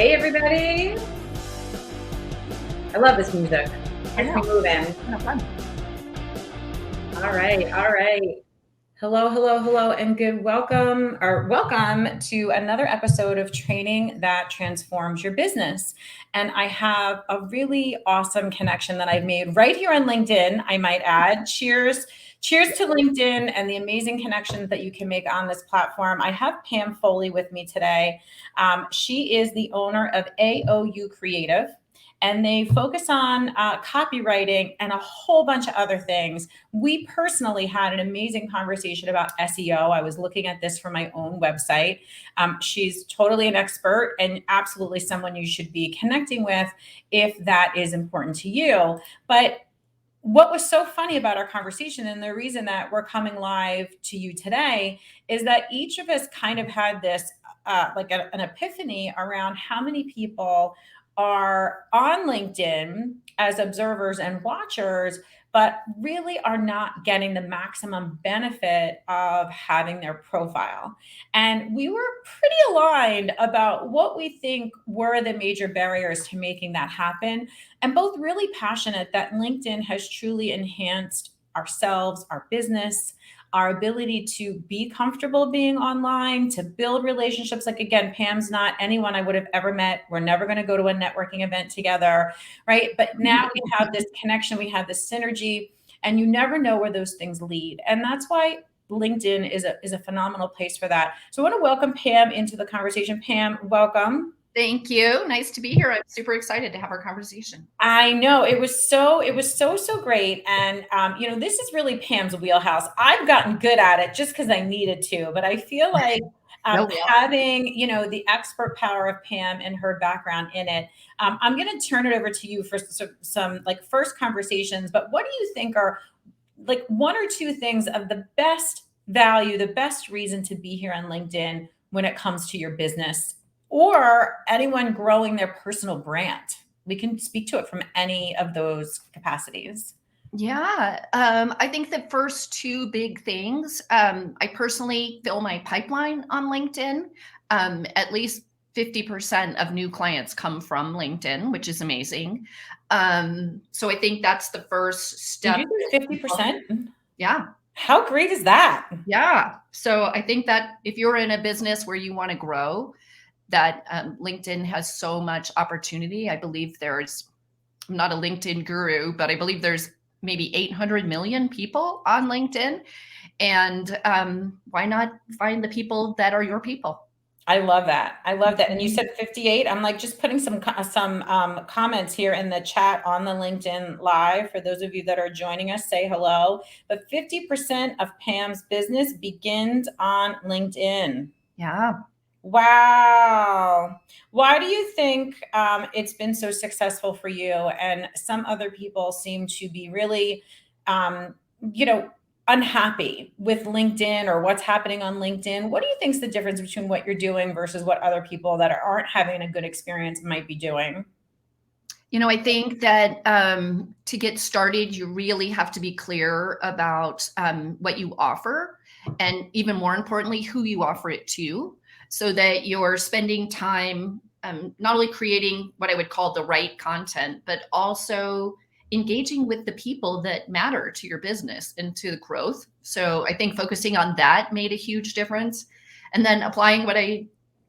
Hey everybody! I love this music. I Gets me know. moving. Kind of fun. All right. Hello, and welcome to another episode of Training That Transforms Your Business. And I have a really awesome connection that I've made right here on LinkedIn, I might add. Cheers to LinkedIn and the amazing connections that you can make on this platform. I have Pam Foley with me today. She is the owner of AOU Creative, and they focus on copywriting and a whole bunch of other things. We personally had an amazing conversation about SEO. I was looking at this for my own website. She's totally an expert and absolutely someone you should be connecting with if that is important to you. But what was so funny about our conversation, and the reason that we're coming live to you today, is that each of us kind of had this an epiphany around how many people are on LinkedIn as observers and watchers, but really are not getting the maximum benefit of having their profile. And we were pretty aligned about what we think were the major barriers to making that happen, and both really passionate that LinkedIn has truly enhanced ourselves, our business, our ability to be comfortable being online, to build relationships. Like, again, Pam's not anyone I would have ever met. We're never going to go to a networking event together, right? But now we have this connection, we have this synergy, and you never know where those things lead. And that's why LinkedIn is a phenomenal place for that. So I want to welcome Pam into the conversation. Pam, welcome. Thank you. Nice to be here. I'm super excited to have our conversation. I know it was so great. And, this is really Pam's wheelhouse. I've gotten good at it just because I needed to, but I feel like having, the expert power of Pam and her background in it. I'm going to turn it over to you for some like first conversations, but what do you think are like one or two things of the best value, the best reason to be here on LinkedIn when it comes to your business or anyone growing their personal brand? We can speak to it from any of those capacities. Yeah. I think the first two big things, I personally fill my pipeline on LinkedIn. At least 50% of new clients come from LinkedIn, which is amazing. So I think that's the first step. Did you say 50%? Yeah. How great is that? Yeah. So I think that if you're in a business where you want to grow, that LinkedIn has so much opportunity. I believe I'm not a LinkedIn guru, but I believe there's maybe 800 million people on LinkedIn. And why not find the people that are your people? I love that. And you said 58. I'm like just putting some comments here in the chat on the LinkedIn Live for those of you that are joining us. Say hello. But 50% of Pam's business begins on LinkedIn. Yeah. Wow. Why do you think it's been so successful for you? And some other people seem to be really, um, unhappy with LinkedIn or what's happening on LinkedIn. What do you think is the difference between what you're doing versus what other people that aren't having a good experience might be doing? I think that to get started, you really have to be clear about what you offer, and even more importantly, who you offer it to, so that you're spending time not only creating what I would call the right content, but also engaging with the people that matter to your business and to the growth. So I think focusing on that made a huge difference. And then applying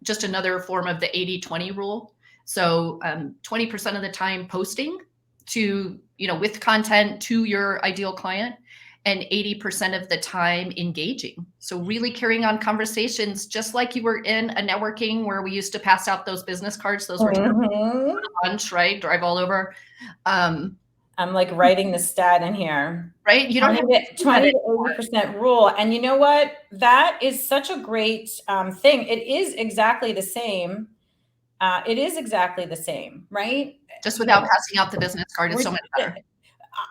just another form of the 80-20 rule. So 20% of the time posting to, with content to your ideal client, and 80% of the time engaging. So really carrying on conversations, just like you were in a networking where we used to pass out those business cards. Those were lunch, right? Drive all over. I'm like writing the stat in here. Right? You don't have 20 to 80% rule. And you know what? That is such a great thing. It is exactly the same. Right? Just without passing out the business card is so much better.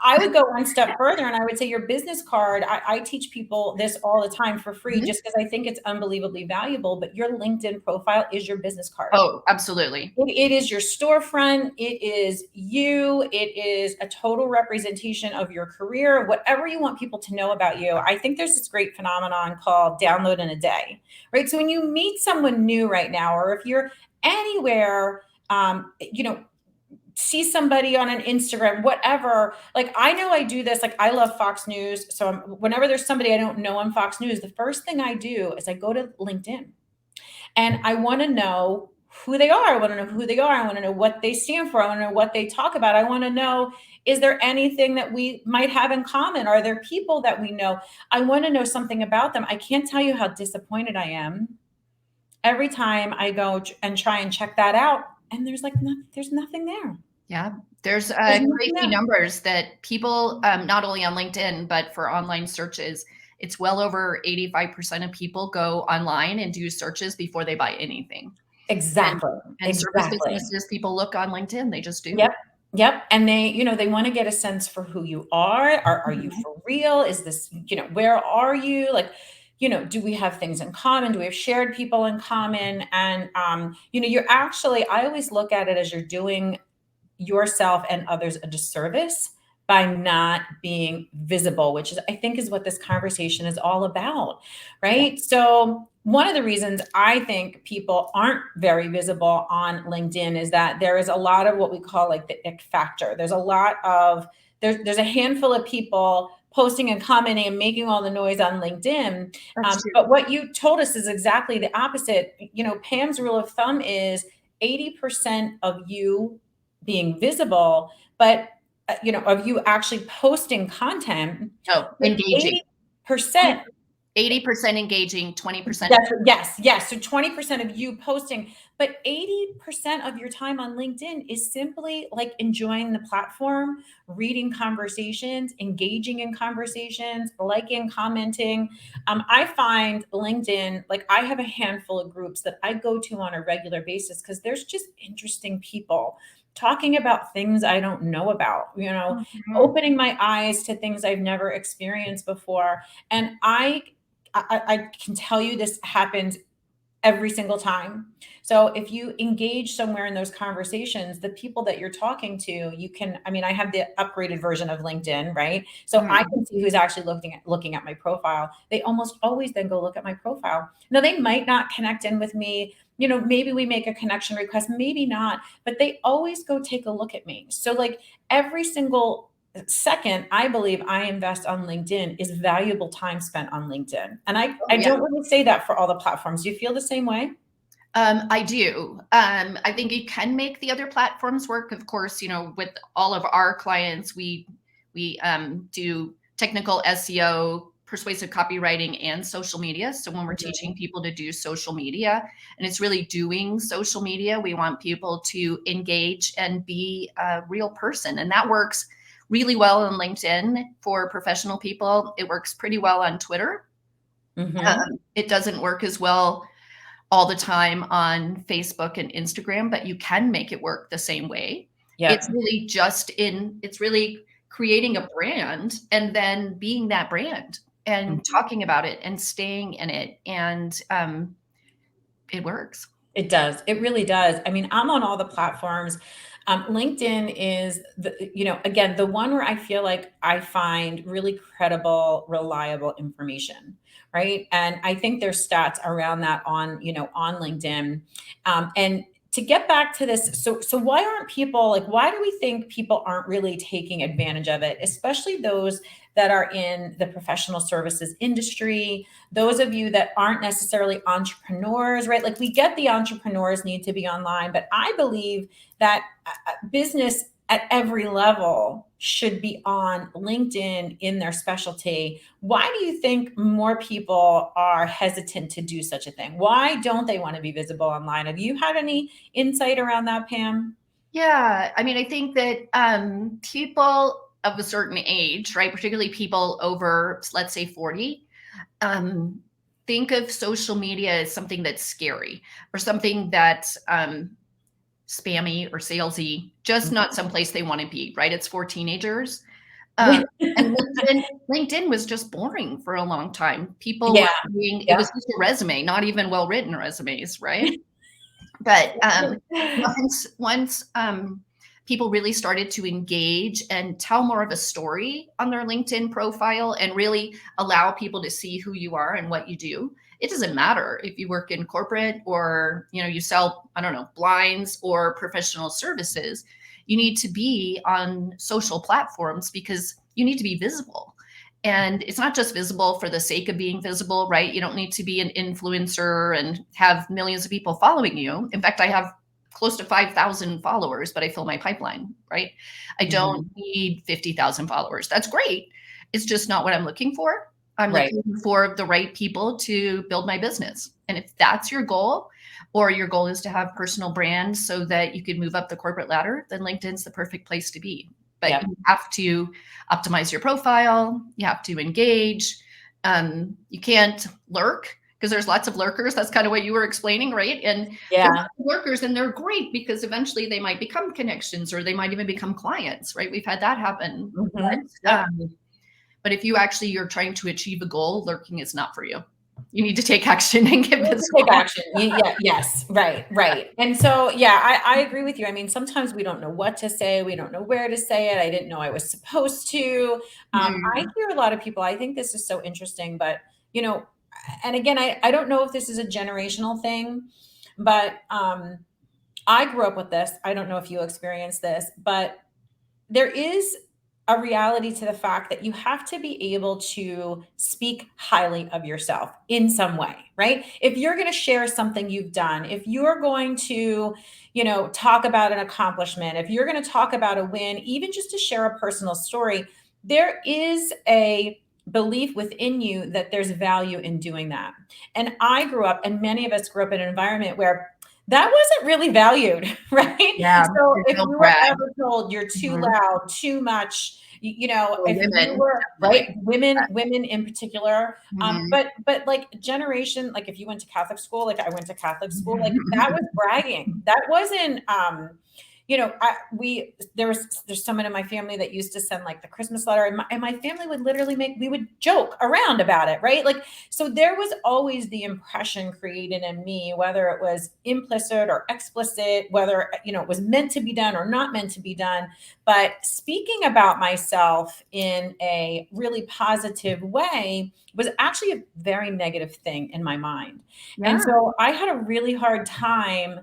I would go one step further and I would say your business card, I teach people this all the time for free, just because I think it's unbelievably valuable, but your LinkedIn profile is your business card. Oh, absolutely. It is your storefront. It is you. It is a total representation of your career, whatever you want people to know about you. I think there's this great phenomenon called download in a day, right? So when you meet someone new right now, or if you're anywhere see somebody on an Instagram, whatever. Like, I know I do this. Like, I love Fox News. So whenever there's somebody I don't know on Fox News, the first thing I do is I go to LinkedIn and I want to know who they are. I want to know who they are. I want to know what they stand for. I want to know what they talk about. I want to know, is there anything that we might have in common? Are there people that we know? I want to know something about them. I can't tell you how disappointed I am every time I go and try and check that out. And there's there's nothing there. Yeah. There's There's nothing crazy there. numbers that people, not only on LinkedIn, but for online searches, it's well over 85% of people go online and do searches before they buy anything. Exactly. And service Exactly. businesses, people look on LinkedIn, they just do. Yep. Yep. And they want to get a sense for who you are. Are you Mhm. for real? Is this, where are you? Like, do we have things in common? Do we have shared people in common? And, you're actually, I always look at it as you're doing yourself and others a disservice by not being visible, which is, I think, is what this conversation is all about, right? So one of the reasons I think people aren't very visible on LinkedIn is that there is a lot of what we call like the ick factor. There's a handful of people posting and commenting and making all the noise on LinkedIn. That's true. But what you told us is exactly the opposite. Pam's rule of thumb is 80% of you being visible, but of you actually posting content, Oh, but engaging. 80%. 80% engaging, 20%. Yes. So 20% of you posting, but 80% of your time on LinkedIn is simply like enjoying the platform, reading conversations, engaging in conversations, liking, commenting. I find LinkedIn, like, I have a handful of groups that I go to on a regular basis because there's just interesting people talking about things I don't know about, Mhm. opening my eyes to things I've never experienced before. And I can tell you this happens every single time. So if you engage somewhere in those conversations, the people that you're talking to, I have the upgraded version of LinkedIn, right? So I Mhm. can see who's actually looking at my profile. They almost always then go look at my profile. Now, they might not connect in with me. Maybe we make a connection request, maybe not, but they always go take a look at me. So, like, every single second I believe I invest on LinkedIn is valuable time spent on LinkedIn. And Oh, I yeah. don't really say that for all the platforms. Do you feel the same way? I do. I think you can make the other platforms work. Of course, with all of our clients, we do technical SEO, persuasive copywriting, and social media. So when we're Mhm. teaching people to do social media, and it's really doing social media, we want people to engage and be a real person, and that works really well on LinkedIn for professional people. It works pretty well on Twitter. Mhm. It doesn't work as well all the time on Facebook and Instagram, but you can make it work the same way. It's Yep. really it's really creating a brand and then being that brand and Mhm. talking about it and staying in it. And it works. It does. It really does. I mean, I'm on all the platforms. LinkedIn is again, the one where I feel like I find really credible, reliable information, right? And I think there's stats around that on LinkedIn. And to get back to this, so why aren't people, like, why do we think people aren't really taking advantage of it, especially those that are in the professional services industry, those of you that aren't necessarily entrepreneurs, right? Like, we get the entrepreneurs need to be online, but I believe that business at every level should be on LinkedIn in their specialty. Why do you think more people are hesitant to do such a thing? Why don't they want to be visible online? Have you had any insight around that, Pam? Yeah. I mean, I think that people of a certain age, right, particularly people over, let's say, 40, um, think of social media as something that's scary or something that's spammy or salesy, just not someplace they want to be, right? It's for teenagers. Um, and LinkedIn was just boring for a long time. People Yeah. were doing it Yeah. was just a resume, not even well written resumes, right? But once people really started to engage and tell more of a story on their LinkedIn profile and really allow people to see who you are and what you do, it doesn't matter if you work in corporate or, you sell, I don't know, blinds or professional services. You need to be on social platforms because you need to be visible. And it's not just visible for the sake of being visible, right? You don't need to be an influencer and have millions of people following you. In fact, I have close to 5,000 followers, but I fill my pipeline, right? I don't need 50,000 followers. That's great. It's just not what I'm looking for. I'm Right. looking for the right people to build my business. And if that's your goal, or your goal is to have personal brands so that you can move up the corporate ladder, then LinkedIn's the perfect place to be. But Yep. you have to optimize your profile. You have to engage. You can't lurk because there's lots of lurkers. That's kind of what you were explaining, right? And Yeah. there's lurkers, and they're great because eventually they might become connections or they might even become clients, right? We've had that happen. But if you're trying to achieve a goal, lurking is not for you. You need to take action and get visible. Take action. Yes. Right. And so, yeah, I agree with you. I mean, sometimes we don't know what to say. We don't know where to say it. I didn't know I was supposed to. I hear a lot of people, I think this is so interesting, but, and again, I don't know if this is a generational thing, but I grew up with this. I don't know if you experienced this, but there is a reality to the fact that you have to be able to speak highly of yourself in some way, right? If you're going to share something you've done, if you're going to, talk about an accomplishment, if you're going to talk about a win, even just to share a personal story, there is a belief within you that there's value in doing that. And I grew up, and many of us grew up in an environment where that wasn't really valued, right? Yeah. So if you were ever told you're too loud, too much, if you were right, women in particular, but like generation, like if you went to Catholic school, like I went to Catholic school, like that was bragging. That wasn't, there's someone in my family that used to send like the Christmas letter, and my family would literally we would joke around about it, right? Like, so there was always the impression created in me, whether it was implicit or explicit, whether, it was meant to be done or not meant to be done. But speaking about myself in a really positive way was actually a very negative thing in my mind. Yeah. And so I had a really hard time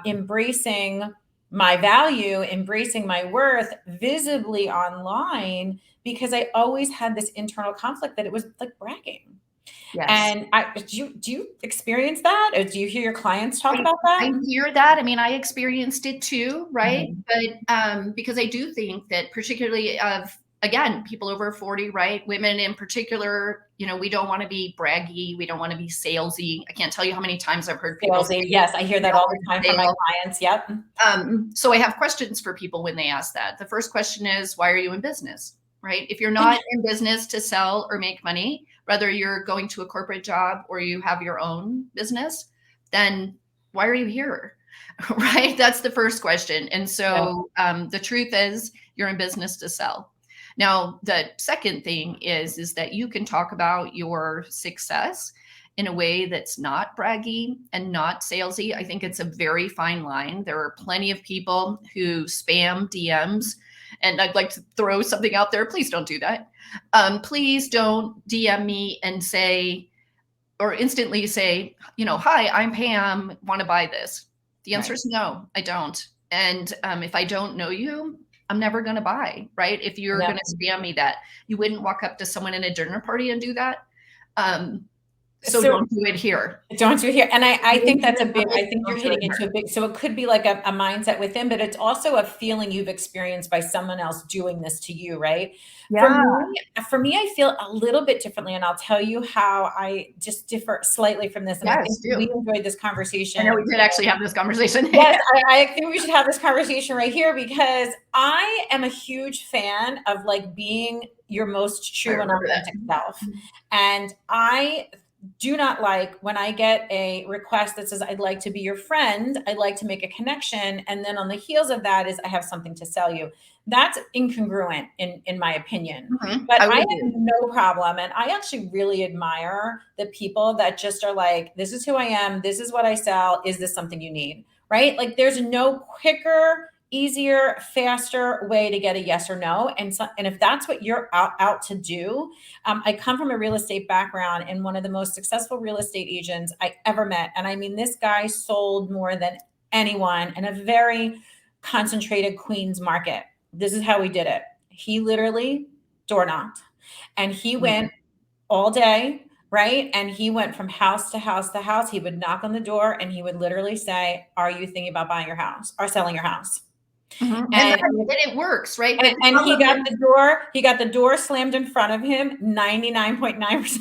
embracing my value, embracing my worth visibly online, because I always had this internal conflict that it was like bragging. Yes. And do you experience that? Or do you hear your clients talk about that? I hear that. I mean, I experienced it too, right? But because I do think that particularly again, people over 40, right? Women in particular, we don't want to be braggy. We don't want to be salesy. I can't tell you how many times I've heard people say, yes, I hear that all the time from my clients. Yep. So I have questions for people when they ask that. The first question is, why are you in business? Right? If you're not in business to sell or make money, whether you're going to a corporate job or you have your own business, then why are you here? Right? That's the first question. And so the truth is you're in business to sell. Now, the second thing is that you can talk about your success in a way that's not braggy and not salesy. I think it's a very fine line. There are plenty of people who spam DMs, and I'd like to throw something out there. Please don't do that. Please don't DM me and say, or instantly say, hi, I'm Pam, want to buy this? The answer is no, I don't. And if I don't know you, I'm never going to buy, right? If you're going to spam me that, you wouldn't walk up to someone in a dinner party and do that. So don't do it here. Don't do it here. And I think that's I think you're hitting into a big, so it could be like a mindset within, but it's also a feeling you've experienced by someone else doing this to you, right? Yeah. For me, I feel a little bit differently, and I'll tell you how I just differ slightly from this. And I think we enjoyed this conversation. I know we did actually have this conversation. Yes, I think we should have this conversation right here, because I am a huge fan of like being your most true and authentic self. And I do not like when I get a request that says, I'd like to be your friend, I'd like to make a connection, and then on the heels of that is, I have something to sell you. That's incongruent in my opinion. But I have no problem. And I actually really admire the people that just are like, this is who I am, this is what I sell, is this something you need? Right? Like there's no quicker, easier, faster way to get a yes or no. And if that's what you're out to do, I come from a real estate background, and one of the most successful real estate agents I ever met. And I mean, this guy sold more than anyone in a very concentrated Queens market. This is how he did it. He literally door knocked, and he went all day, right? And he went from house to house to house. He would knock on the door and he would literally say, "Are you thinking about buying your house or selling your house?" And it works, right? And he got the door slammed in front of him 99.9% of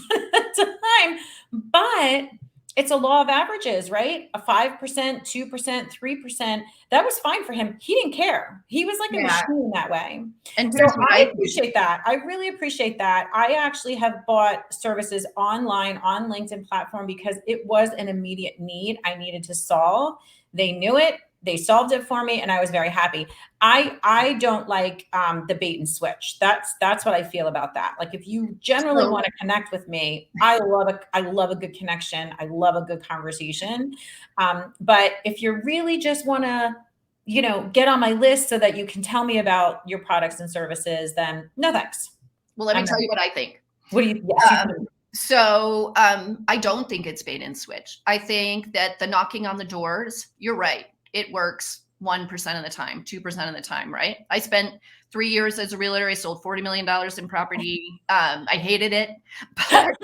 the time. But it's a law of averages, right? A 5%, 2%, 3%. That was fine for him. He didn't care. He was like a machine that way. And so I appreciate that. I really appreciate that. I actually have bought services online on LinkedIn platform because it was an immediate need I needed to solve. They knew it. They solved it for me, and I was very happy. I don't like the bait and switch. That's what I feel about that. Like, if you generally want to connect with me, I love a good connection. I love a good conversation. But if you really just want to, get on my list so that you can tell me about your products and services, then no thanks. Well, let me tell you what I think. What do you? So I don't think it's bait and switch. I think that the knocking on the doors, you're right. It works 1% of the time, 2% of the time, right? I spent 3 years as a realtor. I sold $40 million in property. I hated it. But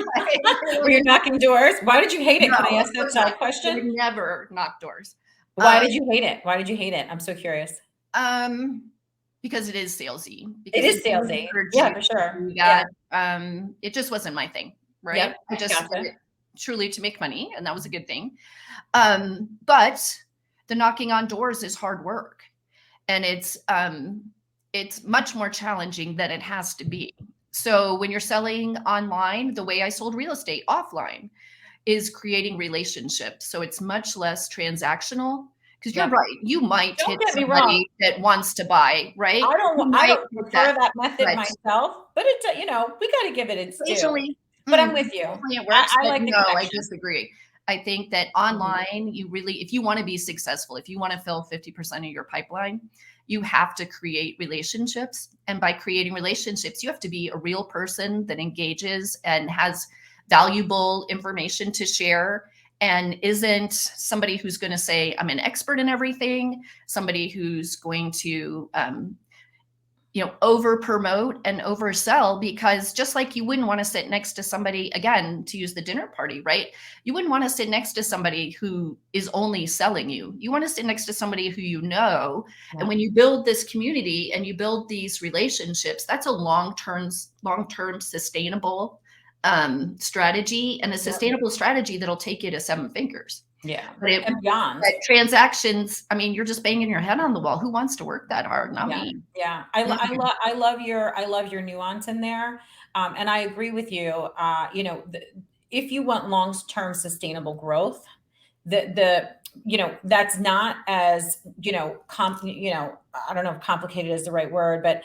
were you knocking doors? Why did you hate it? Can I ask that side question? I would never knock doors. Why did you hate it? Why did you hate it? I'm so curious. Because it is salesy. It is salesy. Yeah, for sure. It just wasn't my thing, right? Yep, I just did it truly to make money, and that was a good thing. But the knocking on doors is hard work, and it's much more challenging than it has to be. So when you're selling online, the way I sold real estate offline is creating relationships. So it's much less transactional, because you're right. You might hit somebody that wants to buy, right? I don't prefer that method myself, but it's, we got to give it its due. But I'm with you. It works, I like the connection. I disagree. I think that online, you really, if you want to be successful, if you want to fill 50% of your pipeline, you have to create relationships. And by creating relationships, you have to be a real person that engages and has valuable information to share, and isn't somebody who's going to say, I'm an expert in everything, somebody who's going to, over promote and oversell. Because just like you wouldn't want to sit next to somebody, again, to use the dinner party, right? You wouldn't want to sit next to somebody who is only selling you. You want to sit next to somebody who you know. Yeah. And when you build this community and you build these relationships, that's a long-term sustainable strategy, and a sustainable strategy that'll take you to 7 figures. Yeah. And beyond. But transactions, I mean, you're just banging your head on the wall. Who wants to work that hard? Not me. Yeah. I love your nuance in there. And I agree with you. If you want long-term sustainable growth, that's not as, I don't know if complicated is the right word, but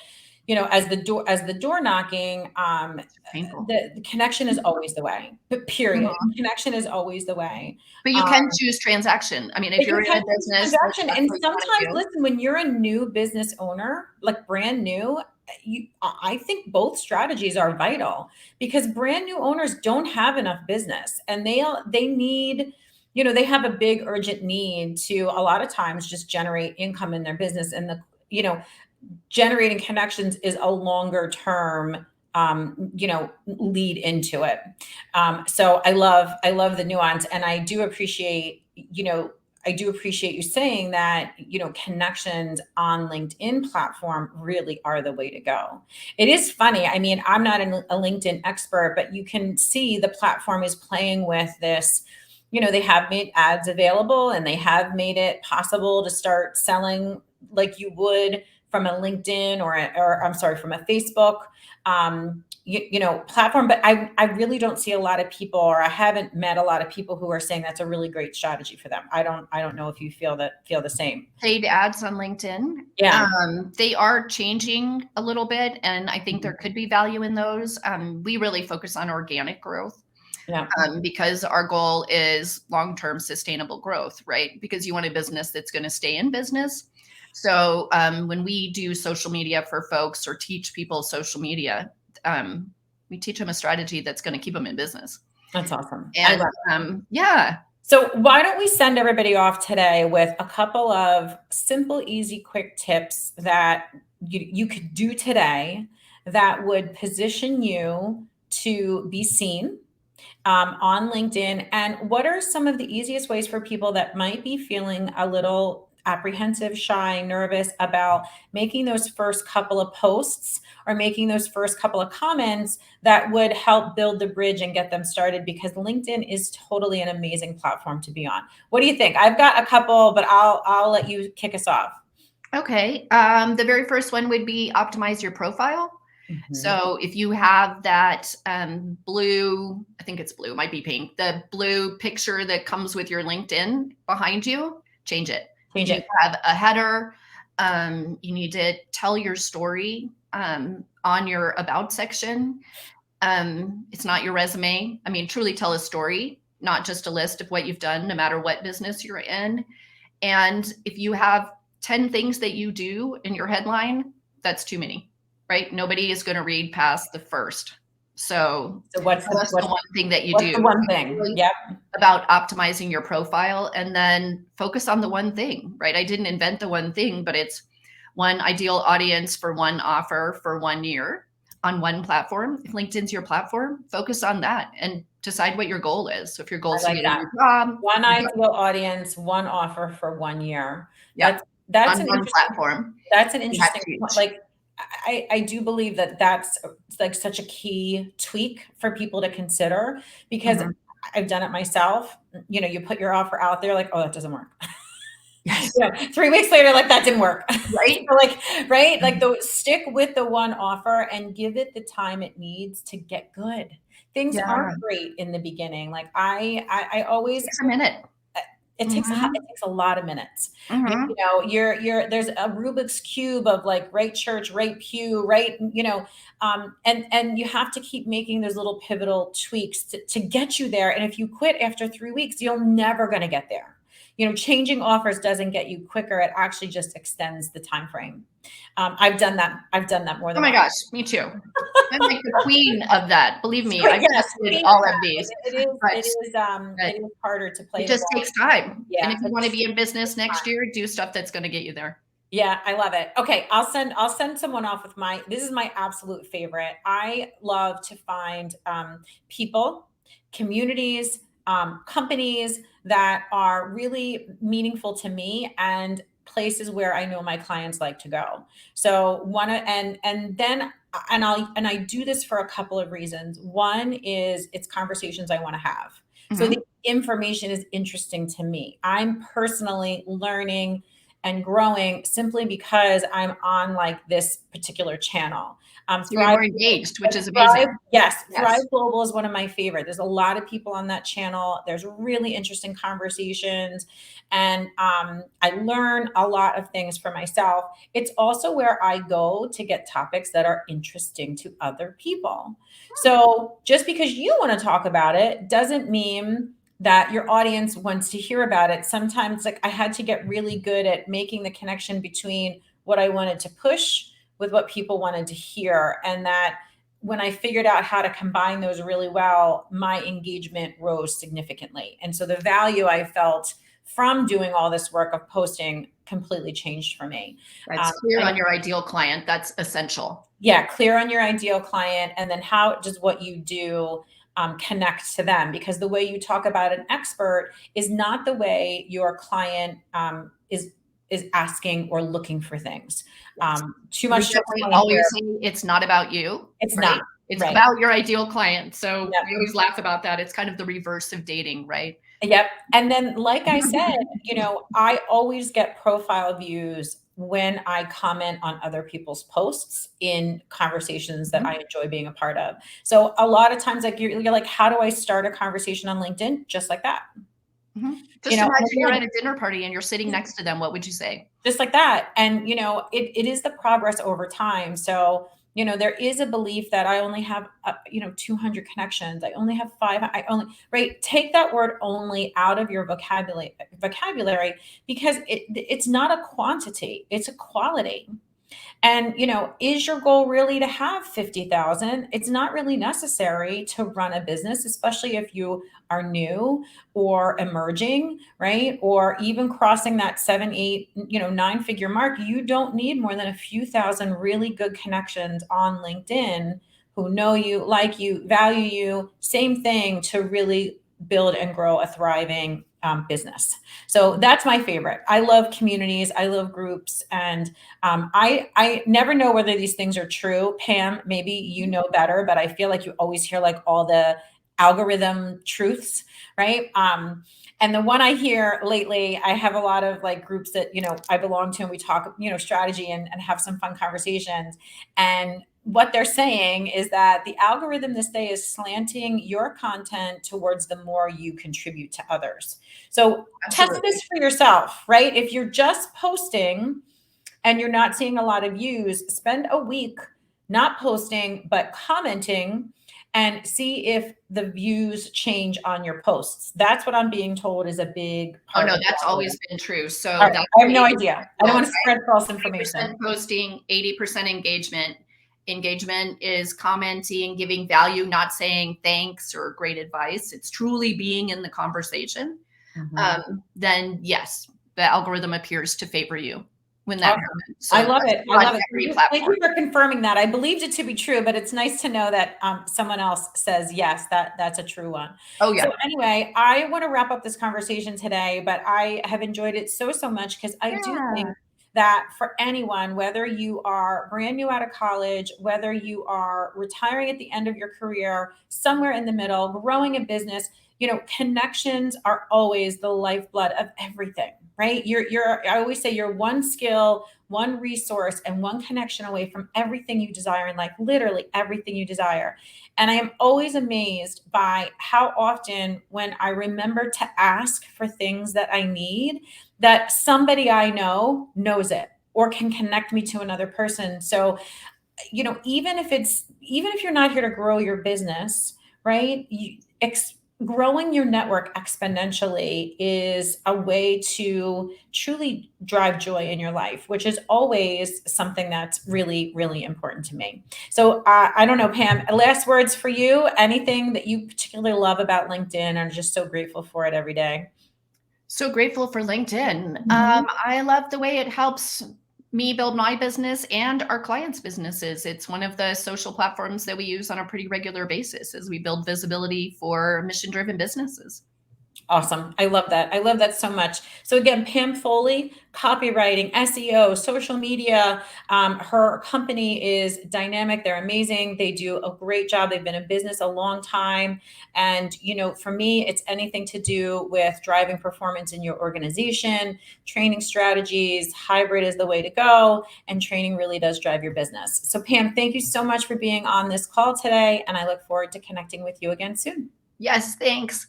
as the door knocking, the connection is always the way. But period. Connection is always the way. But you can choose transaction. I mean, if you're in a business, and sometimes, listen, when you're a new business owner, like brand new, I think both strategies are vital, because brand new owners don't have enough business, and they need, they have a big urgent need to a lot of times just generate income in their business, and generating connections is a longer term, lead into it. So I love the nuance, and I do appreciate, you saying that, connections on LinkedIn platform really are the way to go. It is funny. I mean, I'm not a LinkedIn expert, but you can see the platform is playing with this. They have made ads available, and they have made it possible to start selling like you would from a LinkedIn or I'm sorry, from a Facebook, platform. But I really don't see a lot of people, or I haven't met a lot of people who are saying that's a really great strategy for them. I don't know if you feel the same. Paid ads on LinkedIn. Yeah. They are changing a little bit, and I think there could be value in those. We really focus on organic growth. Yeah. Because our goal is long-term sustainable growth, right? Because you want a business that's going to stay in business. So when we do social media for folks or teach people social media, we teach them a strategy that's going to keep them in business. That's awesome. And yeah. So why don't we send everybody off today with a couple of simple, easy, quick tips that you could do today that would position you to be seen on LinkedIn. And what are some of the easiest ways for people that might be feeling a little apprehensive, shy, nervous about making those first couple of posts or making those first couple of comments that would help build the bridge and get them started? Because LinkedIn is totally an amazing platform to be on. What do you think? I've got a couple, but I'll let you kick us off. Okay. The very first one would be optimize your profile. Mm-hmm. So if you have that blue, I think it's blue, might be pink, the blue picture that comes with your LinkedIn behind you, change it. Change you it. Have a header. You need to tell your story on your about section. It's not your resume. I mean, truly tell a story, not just a list of what you've done, no matter what business you're in. And if you have 10 things that you do in your headline, that's too many, right? Nobody is going to read past the first. So what's the one thing that you do? The one thing, yep. About optimizing your profile, and then focus on the one thing, right? I didn't invent the one thing, but it's one ideal audience for one offer for 1 year on one platform. If LinkedIn's your platform, focus on that and decide what your goal is. So if your goal is to get a new job, one ideal audience, one offer for 1 year. Yeah, that's on an one interesting platform. That's an interesting point. Like, I do believe that that's like such a key tweak for people to consider, because I've done it myself. You know, you put your offer out there, like, oh, that doesn't work. Yes. You know, 3 weeks later, like, that didn't work. Right. So like stick with the one offer and give it the time it needs to get good. Things aren't great in the beginning. Like I always, it takes a minute. It takes a lot of minutes. You know, there's a Rubik's cube of like right church, right pew, right, you know, and you have to keep making those little pivotal tweaks to get you there. And if you quit after 3 weeks, you're never going to get there. You know, changing offers doesn't get you quicker. It actually just extends the time frame. I've done that more than once. Oh my gosh, me too. I'm like the queen of that. Believe me, I've tested all of these. It is harder to play. It just takes time. Yeah. And if you want to be in business next year, do stuff that's going to get you there. Yeah, I love it. Okay, I'll send someone off with this is my absolute favorite. I love to find people, communities, companies that are really meaningful to me and places where I know my clients like to go. So I do this for a couple of reasons. One is it's conversations I want to have. So the information is interesting to me. I'm personally learning and growing simply because I'm on like this particular channel. So you're more engaged, which is amazing. Yes. Thrive Global is one of my favorite. There's a lot of people on that channel. There's really interesting conversations, and I learn a lot of things for myself. It's also where I go to get topics that are interesting to other people. So just because you want to talk about it doesn't mean that your audience wants to hear about it. Sometimes, like, I had to get really good at making the connection between what I wanted to push with what people wanted to hear. And that when I figured out how to combine those really well, my engagement rose significantly. And so the value I felt from doing all this work of posting completely changed for me. That's clear on your ideal client. That's essential. Yeah, clear on your ideal client. And then how does what you do connect to them? Because the way you talk about an expert is not the way your client is asking or looking for things. Too much. Always say it's not about you. It's not. It's about your ideal client. So we always laugh about that. It's kind of the reverse of dating, right? Yep. And then, like I said, you know, I always get profile views when I comment on other people's posts in conversations that I enjoy being a part of. So a lot of times, like you're like, how do I start a conversation on LinkedIn? Just like that. Just imagine you're at a dinner party and you're sitting next to them. What would you say? Just like that. And, you know, it is the progress over time. So There is a belief that I only have, 200 connections. I only have five. Right. Take that word only out of your vocabulary, because it's not a quantity, it's a quality. And, is your goal really to have 50,000? It's not really necessary to run a business, especially if you are new or emerging, right? Or even crossing that 7, 8, 9-figure mark. You don't need more than a few thousand really good connections on LinkedIn who know you, like you, value you, same thing, to really build and grow a thriving business. So that's my favorite. I love communities. I love groups. And I never know whether these things are true. Pam, maybe you know better, but I feel like you always hear like all the algorithm truths, right? And the one I hear lately, I have a lot of like groups that, I belong to, and we talk, strategy and have some fun conversations. And what they're saying is that the algorithm this day is slanting your content towards the more you contribute to others. So Absolutely. test this for yourself, right? If you're just posting and you're not seeing a lot of views, spend a week not posting, but commenting, and see if the views change on your posts. That's what I'm being told is a big Oh, part no, of that's the algorithm. always been true. So All right. that's I have no the idea. I don't want to spread false 80% information. posting, 80% engagement. Engagement is commenting, giving value, not saying thanks or great advice. It's truly being in the conversation. Then yes, the algorithm appears to favor you when that Awesome. happens. I So love that's it. true I on love it. every Thank platform. you for confirming that. I believed it to be true, but it's nice to know that someone else says yes, that's a true one. Oh yeah. So anyway, I want to wrap up this conversation today, but I have enjoyed it so much, because I do Yeah. think that for anyone, whether you are brand new out of college, whether you are retiring at the end of your career, somewhere in the middle, growing a business, connections are always the lifeblood of everything, right? I always say you're one skill, one resource, and one connection away from everything you desire in life, literally everything you desire. And I am always amazed by how often, when I remember to ask for things that I need, that somebody I know knows it or can connect me to another person. So, even if you're not here to grow your business, right? Growing your network exponentially is a way to truly drive joy in your life, which is always something that's really, really important to me. So I don't know, Pam, last words for you. Anything that you particularly love about LinkedIn and are just so grateful for it every day? So grateful for LinkedIn. Mhm. I love the way it helps me build my business and our clients' businesses. It's one of the social platforms that we use on a pretty regular basis as we build visibility for mission-driven businesses. Awesome. I love that. I love that so much. So again, Pam Foley, copywriting, SEO, social media. Her company is dynamic. They're amazing. They do a great job. They've been in business a long time. And, for me, it's anything to do with driving performance in your organization, training strategies. Hybrid is the way to go. And training really does drive your business. So Pam, thank you so much for being on this call today. And I look forward to connecting with you again soon. Yes, thanks.